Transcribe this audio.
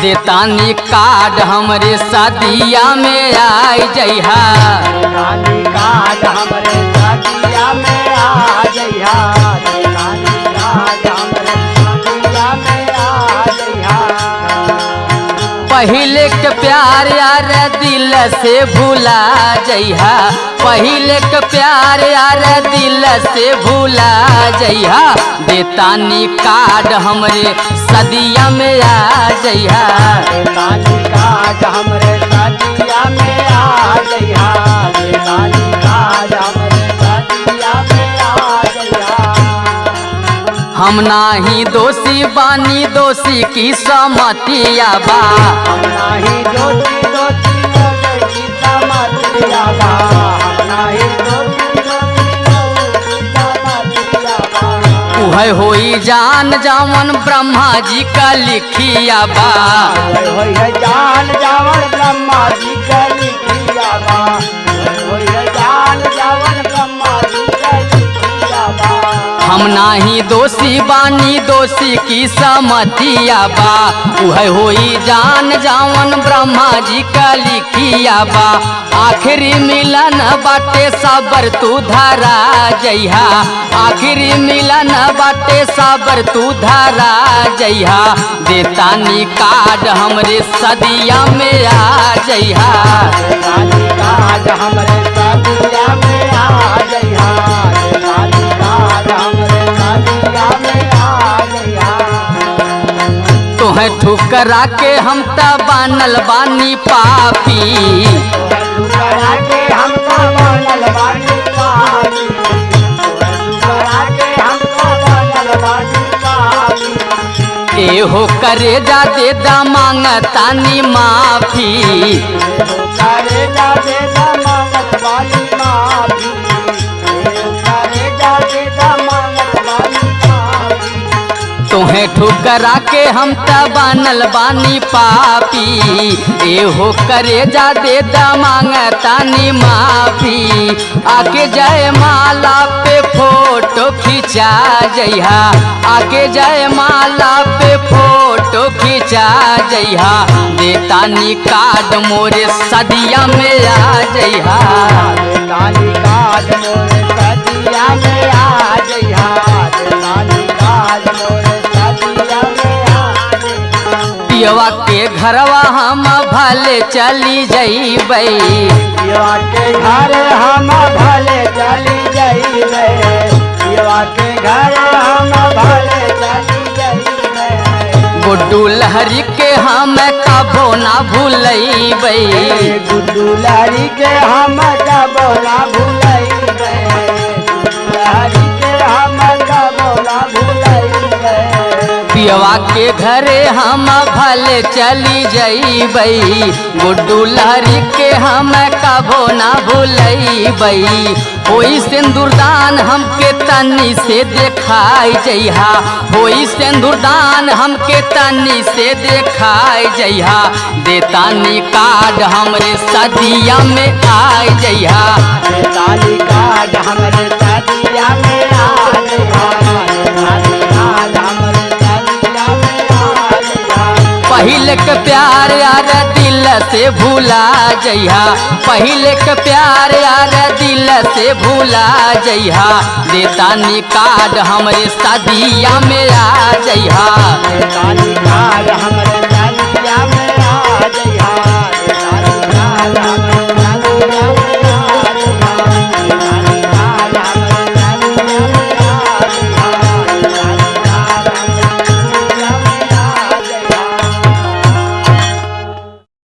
देतानी कार्ड हमरे शादिया में आई जइहा। देतानी कार्ड हमरे शादिया में आ जइहा। देतानी कार्ड हमरे शादिया में आ जइहा। पहिले के प्यार यार दिल से भूला जइहा। पहिले के प्यार यार दिल से भूला जइहा। देतानी कार्ड हमरे शादिया में आ जइहा। देतानी कार्ड हमरे शादिया में आ जइहा। देतानी कार्ड हमरे शादिया में आ जइहा। हम नाही दोषी बानी दोषी की समतिया बा। हम नाही दोषी दोषी की समतिया बा। हम नाही दोषी दोषी की समतिया बा। उहे होई जान जावन ब्रह्मा जी का लिखिया बा। होई है जान जावन ब्रह्मा जी का लिखिया बा। होई है जान जावन ब्रह्मा जी का लिखिया बा। हम नाही दोषी बानी दोषी की समतिया बा। उहे होई जान जावन ब्रह्मा जी का लिखिया बा। आखिरी मिलन बाटे सबर तू धरा जइहा। आखिरी मिलन बाटे सबर तू धरा जइहा। देतानी कार्ड हमरे शादिया में आ जइहा। देतानी कार्ड हमरे शादिया में आ जइहा। देतानी कार्ड हमरे शादिया में आ जइहा। तोहे ठुकरा के हम त बानल बानी पापी। ठुकरा के हम तो बनल बानी पापी। ठुकरा के हम तो बनल बानी पापी। एहो करे जा दे दा मांगतानी माफी। करे जा दे दा मांगत वाली माफी। करे जा दे दा मांगत वाली माफी। तोहे ठुकरा के हम त बानल बानी पापी। एहो करे जा दे दा मांगतानी माफी। आके जय माला पे फोटो खिंचा जइहा। आके जय माला पे फोटो खिंचा जइहा। देतानी कार्ड मोरे शादिया में आ जइहा। देतानी कार्ड मोरे शादिया में आ जइहा। देतानी कार्ड मोरे शादिया में आ जइहा। पियवा के घरवा हम भले चली जइबै। पियवा के घर हम भले चली जइबै। पियवा के घर हम भले चली जइबै। गुड्डू लहरी के हम कबो ना भूलैबै। गुड्डू लहरी के हम कबो ना भूलैबै। गुड्डू लहरी के हम कबो ना भूलैबै। पियवा के घरे हम भले चली जइबै। गुड्डू लहरी के हम कबो ना भूलैबै। होई सिंदूरदान हमके तनी से देखाई जइहा। होई सिंदूरदान हमके तनी से देखाई जइहा। देतानी कार्ड हमरे शादिया में आई जइहा। देतानी कार्ड हमरे शादिया में आ जइहा। देतानी कार्ड हमरे शादिया में आ जइहा। पहिले के प्यार यार दिल से भूला जइहा। पहिले के प्यार यार दिल से भूला जइहा। देतानी कार्ड हमरे शादिया में आ जइहा। देतानी कार्ड हमरे शादिया में आ जइहा। देतानी कार्ड